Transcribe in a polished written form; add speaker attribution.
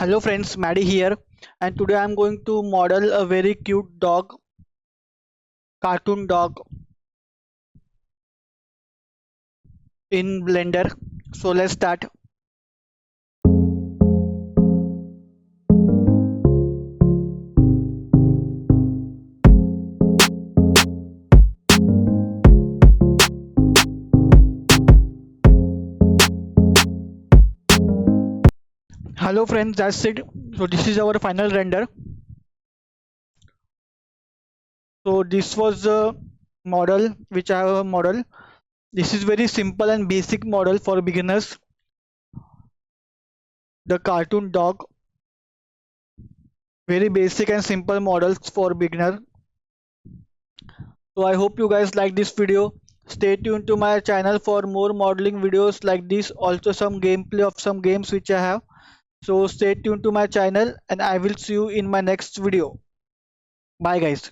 Speaker 1: Hello friends, Maddie here, and today I'm going to model a very cute dog, cartoon dog in Blender. So let's start. Hello friends, that's it. So this is our final render. So this was the model which I have model. This is very simple and basic model for beginners. The cartoon dog, very basic and simple models for beginner. So I hope you guys like this video. Stay tuned to my channel for more modeling videos like this. Also some gameplay of some games which I have. So stay tuned to my channel and I will see you in my next video. Bye guys.